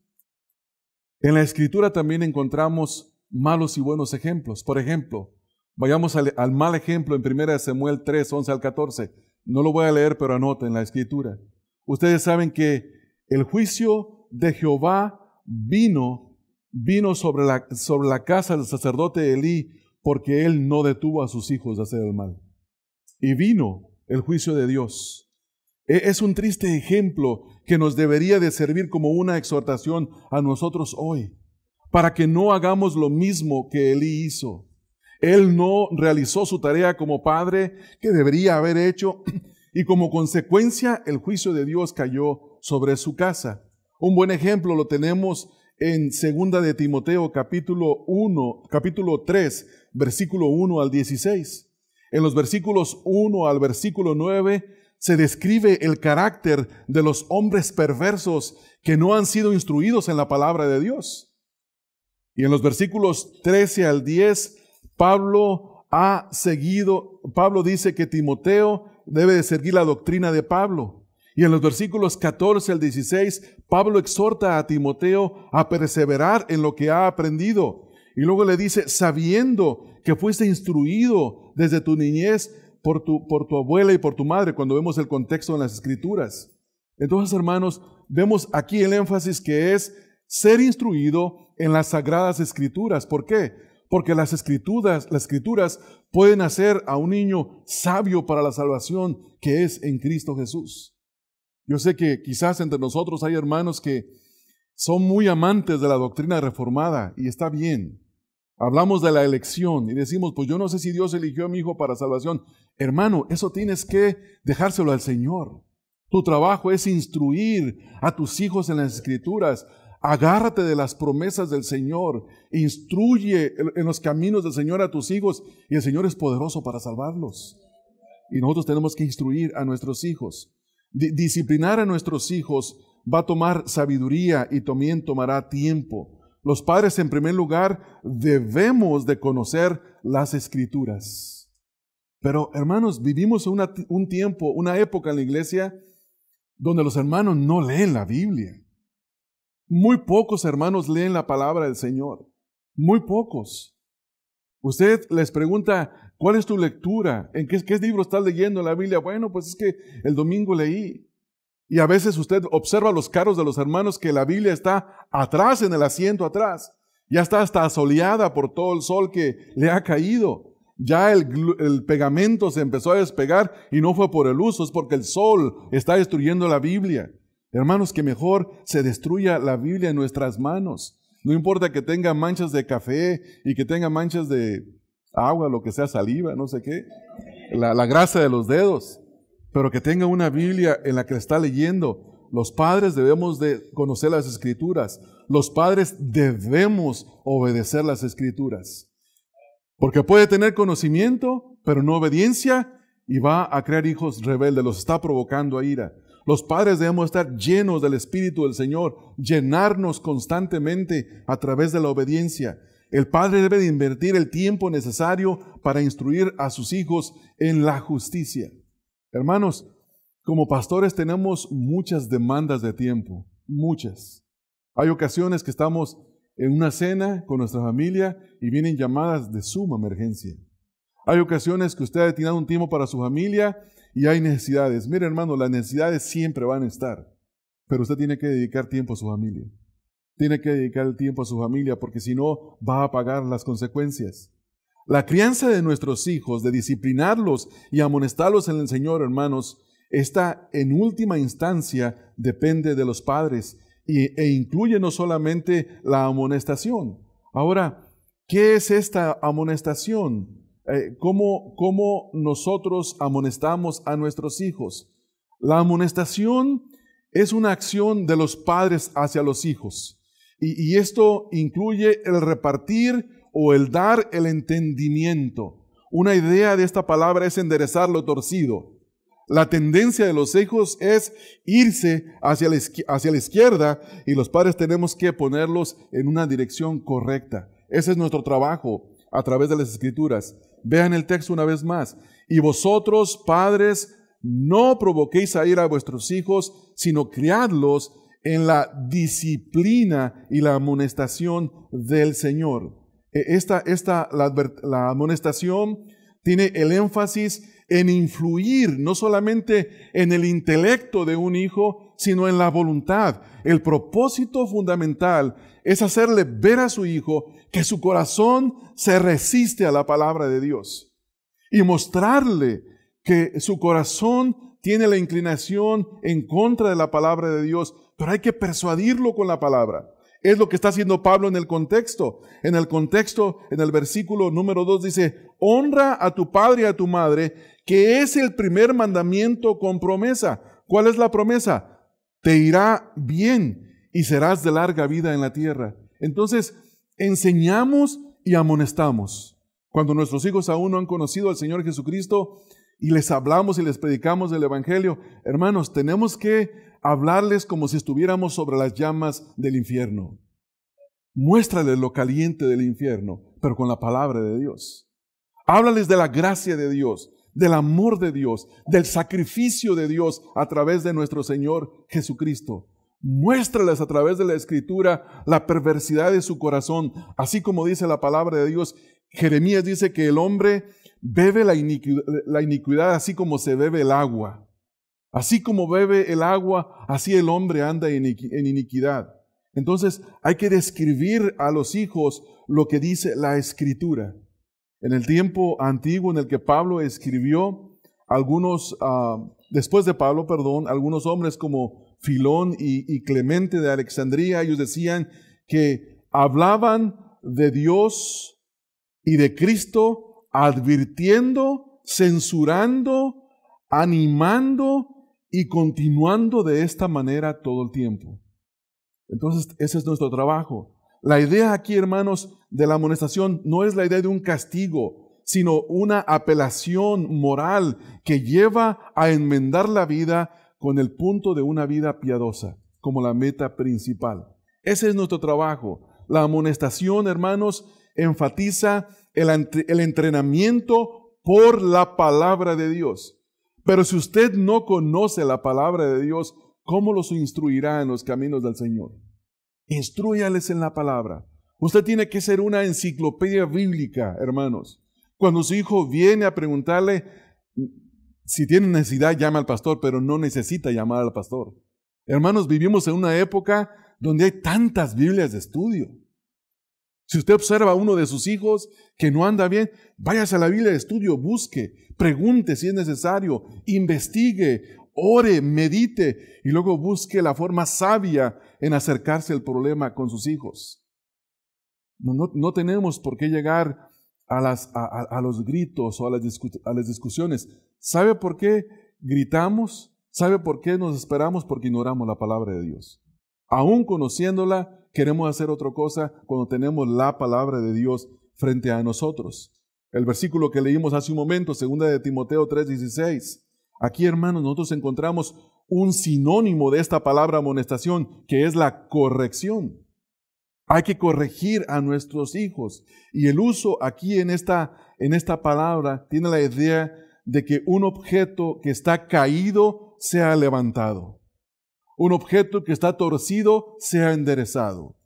en la Escritura también encontramos malos y buenos ejemplos. Por ejemplo, vayamos al mal ejemplo en 1 Samuel 3, 11 al 14. No lo voy a leer, pero anoten en la Escritura. Ustedes saben que el juicio de Jehová vino sobre la casa del sacerdote Elí, porque él no detuvo a sus hijos de hacer el mal. Y vino el juicio de Dios. Es un triste ejemplo que nos debería de servir como una exhortación a nosotros hoy, para que no hagamos lo mismo que Elí hizo. Él no realizó su tarea como padre que debería haber hecho, y como consecuencia el juicio de Dios cayó sobre su casa. Un buen ejemplo lo tenemos en 2 de Timoteo capítulo 3, versículo 1 al 16. En los versículos 1 al versículo 9 se describe el carácter de los hombres perversos que no han sido instruidos en la palabra de Dios. Y en los versículos 13 al 10, Pablo dice que Timoteo debe de seguir la doctrina de Pablo. Y en los versículos 14 al 16, Pablo exhorta a Timoteo a perseverar en lo que ha aprendido. Y luego le dice, sabiendo que fuiste instruido desde tu niñez por tu abuela y por tu madre, cuando vemos el contexto en las Escrituras. Entonces, hermanos, vemos aquí el énfasis que es ser instruido en las Sagradas Escrituras. ¿Por qué? Porque las escrituras pueden hacer a un niño sabio para la salvación que es en Cristo Jesús. Yo sé que quizás entre nosotros hay hermanos que son muy amantes de la doctrina reformada y está bien. Hablamos de la elección y decimos, pues yo no sé si Dios eligió a mi hijo para salvación. Hermano, eso tienes que dejárselo al Señor. Tu trabajo es instruir a tus hijos en las Escrituras. Agárrate de las promesas del Señor. Instruye en los caminos del Señor a tus hijos y el Señor es poderoso para salvarlos. Y nosotros tenemos que instruir a nuestros hijos. Disciplinar a nuestros hijos va a tomar sabiduría y también tomará tiempo. Los padres, en primer lugar, debemos de conocer las Escrituras. Pero, hermanos, vivimos un tiempo, una época en la iglesia donde los hermanos no leen la Biblia. Muy pocos hermanos leen la palabra del Señor. Muy pocos. Usted les pregunta, ¿cuál es tu lectura? ¿En qué libro estás leyendo en la Biblia? Bueno, pues es que el domingo leí. Y a veces usted observa los carros de los hermanos que la Biblia está atrás, en el asiento atrás. Ya está hasta asoleada por todo el sol que le ha caído. Ya el pegamento se empezó a despegar y no fue por el uso, es porque el sol está destruyendo la Biblia. Hermanos, que mejor se destruya la Biblia en nuestras manos. No importa que tenga manchas de café y que tenga manchas de agua, lo que sea, saliva, no sé qué, la grasa de los dedos, pero que tenga una Biblia en la que está leyendo. Los padres debemos de conocer las Escrituras. Los padres debemos obedecer las Escrituras. Porque puede tener conocimiento, pero no obediencia, y va a crear hijos rebeldes, los está provocando a ira. Los padres debemos estar llenos del Espíritu del Señor, llenarnos constantemente a través de la obediencia. El padre debe de invertir el tiempo necesario para instruir a sus hijos en la justicia. Hermanos, como pastores tenemos muchas demandas de tiempo, muchas. Hay ocasiones que estamos en una cena con nuestra familia y vienen llamadas de suma emergencia. Hay ocasiones que usted ha destinado un tiempo para su familia y hay necesidades. Mire, hermano, las necesidades siempre van a estar, pero usted tiene que dedicar tiempo a su familia. Tiene que dedicar el tiempo a su familia porque si no va a pagar las consecuencias. La crianza de nuestros hijos, de disciplinarlos y amonestarlos en el Señor, hermanos, esta en última instancia depende de los padres e incluye no solamente la amonestación. Ahora, ¿qué es esta amonestación? ¿Cómo nosotros amonestamos a nuestros hijos? La amonestación es una acción de los padres hacia los hijos. Y esto incluye el repartir o el dar el entendimiento. Una idea de esta palabra es enderezar lo torcido. La tendencia de los hijos es irse hacia la izquierda y los padres tenemos que ponerlos en una dirección correcta. Ese es nuestro trabajo a través de las Escrituras. Vean el texto una vez más. Y vosotros, padres, no provoquéis a ira a vuestros hijos, sino criadlos en la disciplina y la amonestación del Señor. La amonestación tiene el énfasis en influir no solamente en el intelecto de un hijo, sino en la voluntad. El propósito fundamental es hacerle ver a su hijo que su corazón se resiste a la palabra de Dios y mostrarle que su corazón tiene la inclinación en contra de la palabra de Dios, pero hay que persuadirlo con la palabra. Es lo que está haciendo Pablo en el contexto. En el versículo número 2 dice, honra a tu padre y a tu madre, que es el primer mandamiento con promesa. ¿Cuál es la promesa? Te irá bien y serás de larga vida en la tierra. Entonces, enseñamos y amonestamos. Cuando nuestros hijos aún no han conocido al Señor Jesucristo y les hablamos y les predicamos del Evangelio, hermanos, tenemos que hablarles como si estuviéramos sobre las llamas del infierno. Muéstrales lo caliente del infierno, pero con la palabra de Dios. Háblales de la gracia de Dios, del amor de Dios, del sacrificio de Dios a través de nuestro Señor Jesucristo. Muéstrales a través de la Escritura la perversidad de su corazón, así como dice la palabra de Dios. Jeremías dice que el hombre bebe la iniquidad así como se bebe el agua. Así como bebe el agua, así el hombre anda en iniquidad. Entonces hay que describir a los hijos lo que dice la Escritura. En el tiempo antiguo en el que Pablo escribió, después de Pablo, algunos hombres como Filón y Clemente de Alejandría, ellos decían que hablaban de Dios y de Cristo, advirtiendo, censurando, animando y continuando de esta manera todo el tiempo. Entonces, ese es nuestro trabajo. La idea aquí, hermanos, de la amonestación no es la idea de un castigo, sino una apelación moral que lleva a enmendar la vida con el punto de una vida piadosa, como la meta principal. Ese es nuestro trabajo. La amonestación, hermanos, enfatiza el entrenamiento por la palabra de Dios. Pero si usted no conoce la palabra de Dios, ¿cómo los instruirá en los caminos del Señor? Instrúyales en la palabra. Usted tiene que ser una enciclopedia bíblica, hermanos. Cuando su hijo viene a preguntarle, si tiene necesidad, llama al pastor, pero no necesita llamar al pastor. Hermanos, vivimos en una época donde hay tantas Biblias de estudio. Si usted observa a uno de sus hijos que no anda bien, váyase a la Biblia de estudio, busque, pregunte si es necesario, investigue, ore, medite y luego busque la forma sabia en acercarse al problema con sus hijos. No tenemos por qué llegar a los gritos o a las discusiones. ¿Sabe por qué gritamos? ¿Sabe por qué nos esperamos? Porque ignoramos la palabra de Dios. Aún conociéndola, queremos hacer otra cosa cuando tenemos la palabra de Dios frente a nosotros. El versículo que leímos hace un momento, 2 de Timoteo 3:16. Aquí, hermanos, nosotros encontramos un sinónimo de esta palabra amonestación, que es la corrección. Hay que corregir a nuestros hijos. Y el uso aquí en esta palabra tiene la idea de que un objeto que está caído sea levantado. Un objeto que está torcido sea enderezado.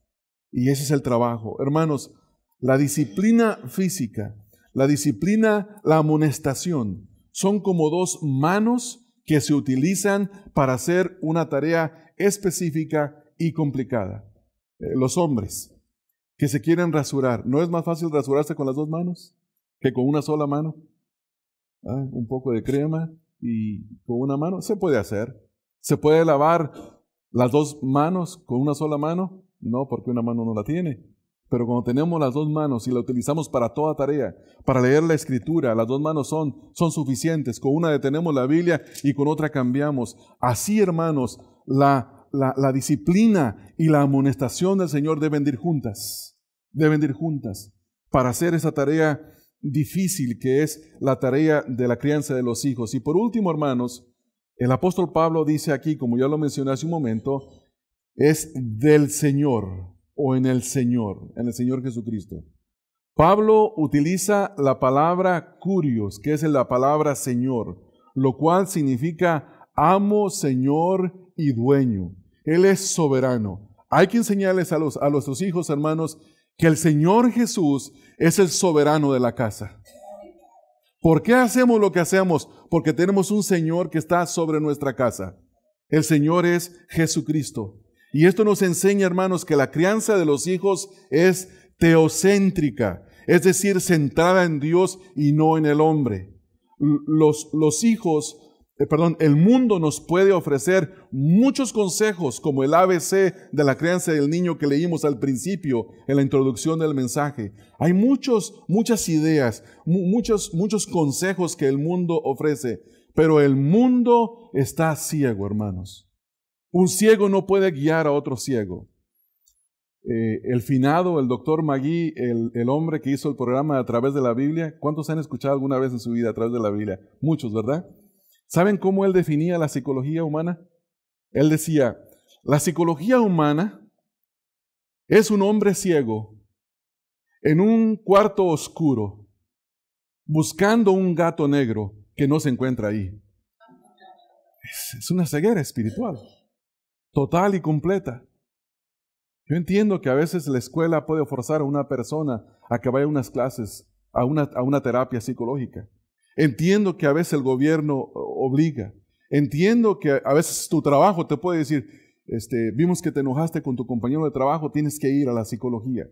Y ese es el trabajo. Hermanos, la disciplina física, la amonestación, son como dos manos que se utilizan para hacer una tarea específica y complicada. Los hombres que se quieren rasurar, ¿no es más fácil rasurarse con las dos manos que con una sola mano? Un poco de crema y con una mano se puede hacer. ¿Se puede lavar las dos manos con una sola mano? No, porque una mano no la tiene. Pero cuando tenemos las dos manos y la utilizamos para toda tarea, para leer la Escritura, las dos manos son suficientes. Con una detenemos la Biblia y con otra cambiamos. Así, hermanos, la disciplina y la amonestación del Señor deben ir juntas. Deben ir juntas para hacer esa tarea difícil que es la tarea de la crianza de los hijos. Y por último, hermanos, el apóstol Pablo dice aquí, como ya lo mencioné hace un momento, es del Señor o en el Señor Jesucristo. Pablo utiliza la palabra kurios, que es la palabra Señor, lo cual significa amo, Señor y dueño. Él es soberano. Hay que enseñarles a nuestros hijos, hermanos, que el Señor Jesús es el soberano de la casa. ¿Por qué hacemos lo que hacemos? Porque tenemos un Señor que está sobre nuestra casa. El Señor es Jesucristo. Y esto nos enseña, hermanos, que la crianza de los hijos es teocéntrica, es decir, centrada en Dios y no en el hombre. El mundo nos puede ofrecer muchos consejos, como el ABC de la crianza del niño que leímos al principio en la introducción del mensaje. Hay muchas ideas, muchos consejos que el mundo ofrece, pero el mundo está ciego, hermanos. Un ciego no puede guiar a otro ciego. El finado, el doctor Magui, el hombre que hizo el programa A Través de la Biblia, ¿cuántos han escuchado alguna vez en su vida A Través de la Biblia? Muchos, ¿verdad? ¿Saben cómo él definía la psicología humana? Él decía, la psicología humana es un hombre ciego en un cuarto oscuro buscando un gato negro que no se encuentra ahí. Es una ceguera espiritual, total y completa. Yo entiendo que a veces la escuela puede forzar a una persona a que vaya a unas clases, a una terapia psicológica. Entiendo que a veces el gobierno obliga. Entiendo que a veces tu trabajo te puede decir, vimos que te enojaste con tu compañero de trabajo, tienes que ir a la psicología.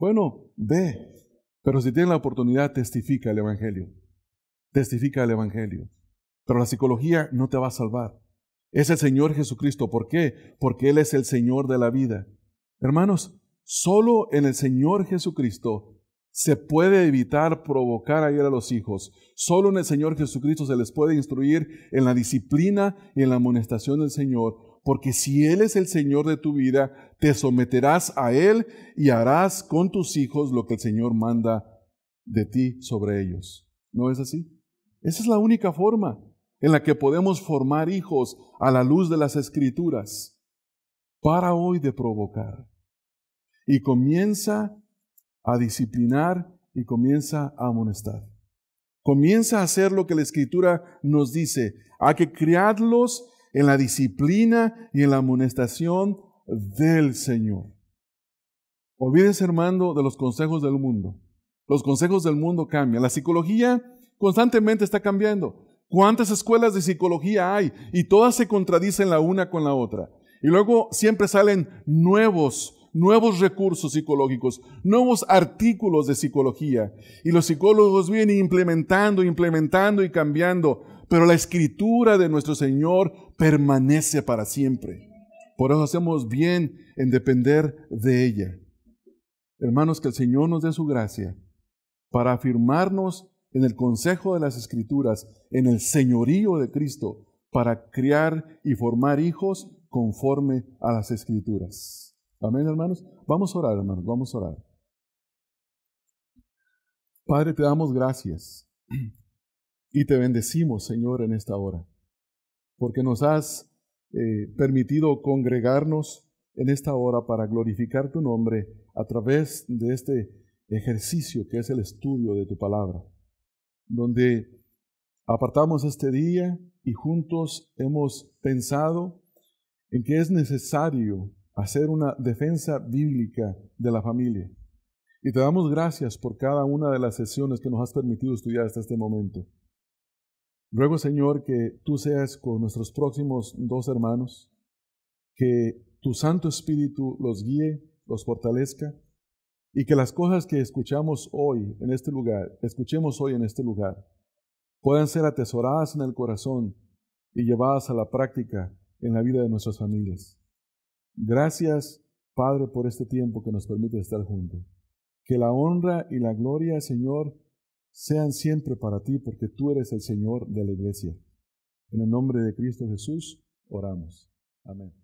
Bueno, ve, pero si tienes la oportunidad, testifica el Evangelio. Testifica el Evangelio. Pero la psicología no te va a salvar. Es el Señor Jesucristo. ¿Por qué? Porque Él es el Señor de la vida. Hermanos, solo en el Señor Jesucristo se puede evitar provocar a ir a los hijos. Solo en el Señor Jesucristo se les puede instruir en la disciplina y en la amonestación del Señor, porque si Él es el Señor de tu vida, te someterás a Él y harás con tus hijos lo que el Señor manda de ti sobre ellos. ¿No es así? Esa es la única forma en la que podemos formar hijos a la luz de las Escrituras. Para hoy de provocar. Y comienza a disciplinar y comienza a amonestar. Comienza a hacer lo que la Escritura nos dice. Hay que criarlos en la disciplina y en la amonestación del Señor. Olvídense, hermano, de los consejos del mundo. Los consejos del mundo cambian. La psicología constantemente está cambiando. ¿Cuántas escuelas de psicología hay? Y todas se contradicen la una con la otra. Y luego siempre salen nuevos recursos psicológicos, nuevos artículos de psicología. Y los psicólogos vienen implementando y cambiando. Pero la Escritura de nuestro Señor permanece para siempre. Por eso hacemos bien en depender de ella. Hermanos, que el Señor nos dé su gracia para afirmarnos en el consejo de las Escrituras, en el señorío de Cristo, para criar y formar hijos conforme a las Escrituras. Amén, hermanos. Vamos a orar, hermanos, vamos a orar. Padre, te damos gracias y te bendecimos, Señor, en esta hora, porque nos has permitido congregarnos en esta hora para glorificar tu nombre a través de este ejercicio que es el estudio de tu palabra, donde apartamos este día y juntos hemos pensado en que es necesario hacer una defensa bíblica de la familia. Y te damos gracias por cada una de las sesiones que nos has permitido estudiar hasta este momento. Ruego, Señor, que tú seas con nuestros próximos dos hermanos, que tu Santo Espíritu los guíe, los fortalezca, y que las cosas que escuchemos hoy en este lugar, puedan ser atesoradas en el corazón y llevadas a la práctica en la vida de nuestras familias. Gracias, Padre, por este tiempo que nos permite estar juntos. Que la honra y la gloria, Señor, sean siempre para ti, porque tú eres el Señor de la iglesia. En el nombre de Cristo Jesús, oramos. Amén.